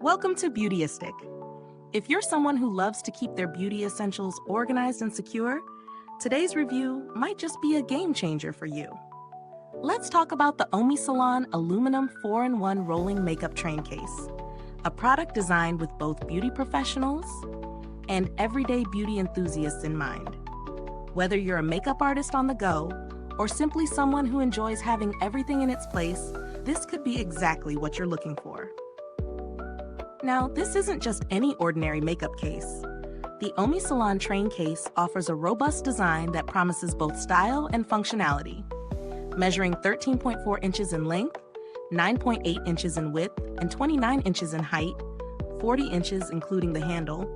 Welcome to Beautyistic. If you're someone who loves to keep their beauty essentials organized and secure, today's review might just be a game changer for you. Let's talk about the OmySalon Aluminum 4-in-1 Rolling Makeup Train Case, a product designed with both beauty professionals and everyday beauty enthusiasts in mind. Whether you're a makeup artist on the go or simply someone who enjoys having everything in its place, this could be exactly what you're looking for. Now, this isn't just any ordinary makeup case. The OmySalon Train Case offers a robust design that promises both style and functionality. Measuring 13.4 inches in length, 9.8 inches in width, and 29 inches in height, 40 inches including the handle,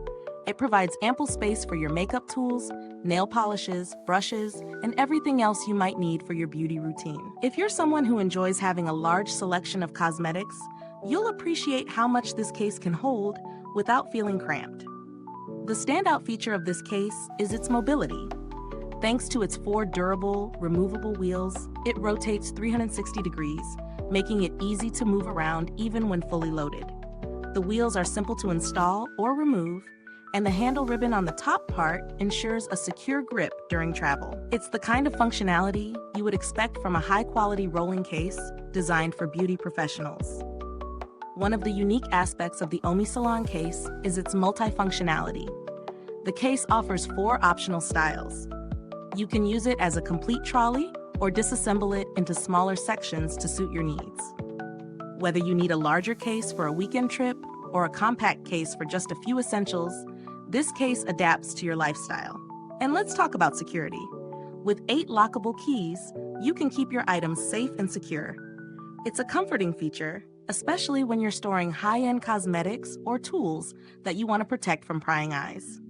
it provides ample space for your makeup tools, nail polishes, brushes, and everything else you might need for your beauty routine. If you're someone who enjoys having a large selection of cosmetics, you'll appreciate how much this case can hold without feeling cramped. The standout feature of this case is its mobility. Thanks to its 4 durable, removable wheels, it rotates 360 degrees, making it easy to move around even when fully loaded. The wheels are simple to install or remove, and the handle ribbon on the top part ensures a secure grip during travel. It's the kind of functionality you would expect from a high-quality rolling case designed for beauty professionals. One of the unique aspects of the OmySalon case is its multifunctionality. The case offers 4 optional styles. You can use it as a complete trolley or disassemble it into smaller sections to suit your needs. Whether you need a larger case for a weekend trip or a compact case for just a few essentials, this case adapts to your lifestyle. And let's talk about security. With 8 lockable keys, you can keep your items safe and secure. It's a comforting feature, especially when you're storing high-end cosmetics or tools that you want to protect from prying eyes.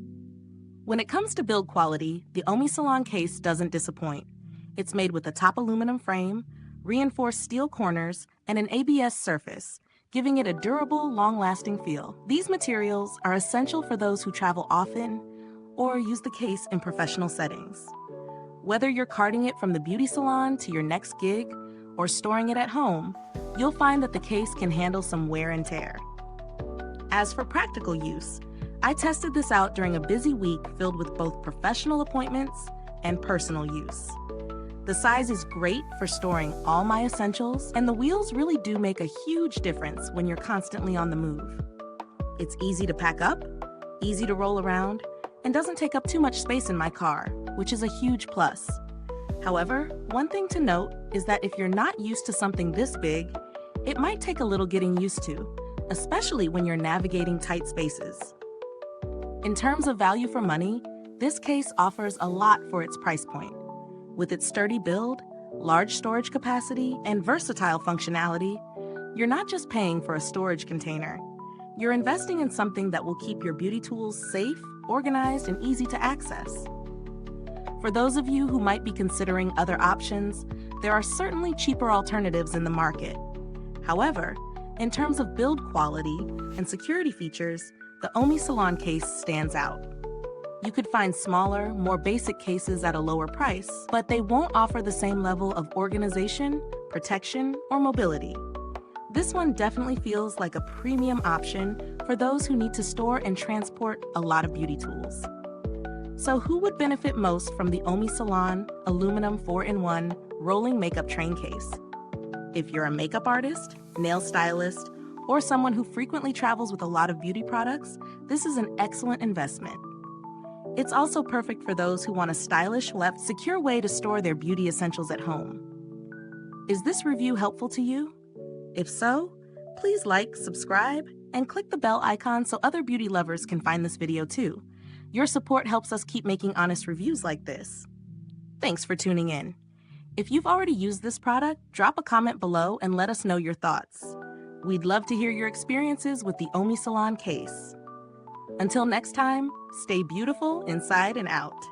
When it comes to build quality, the OmySalon case doesn't disappoint. It's made with a top aluminum frame, reinforced steel corners, and an ABS surface, giving it a durable, long-lasting feel. These materials are essential for those who travel often or use the case in professional settings. Whether you're carting it from the beauty salon to your next gig or storing it at home, you'll find that the case can handle some wear and tear. As for practical use, I tested this out during a busy week filled with both professional appointments and personal use. The size is great for storing all my essentials, and the wheels really do make a huge difference when you're constantly on the move. It's easy to pack up, easy to roll around, and doesn't take up too much space in my car, which is a huge plus. However, one thing to note is that if you're not used to something this big, it might take a little getting used to, especially when you're navigating tight spaces. In terms of value for money, this case offers a lot for its price point. With its sturdy build, large storage capacity, and versatile functionality, you're not just paying for a storage container. You're investing in something that will keep your beauty tools safe, organized, and easy to access. For those of you who might be considering other options, there are certainly cheaper alternatives in the market. However, in terms of build quality and security features, the OmySalon case stands out. You could find smaller, more basic cases at a lower price, but they won't offer the same level of organization, protection, or mobility. This one definitely feels like a premium option for those who need to store and transport a lot of beauty tools. So who would benefit most from the OmySalon Aluminum 4-in-1 Rolling Makeup Train Case? If you're a makeup artist, nail stylist, or someone who frequently travels with a lot of beauty products, this is an excellent investment. It's also perfect for those who want a stylish, yet secure way to store their beauty essentials at home. Is this review helpful to you? If so, please like, subscribe, and click the bell icon so other beauty lovers can find this video too. Your support helps us keep making honest reviews like this. Thanks for tuning in. If you've already used this product, drop a comment below and let us know your thoughts. We'd love to hear your experiences with the OmySalon case. Until next time, stay beautiful inside and out.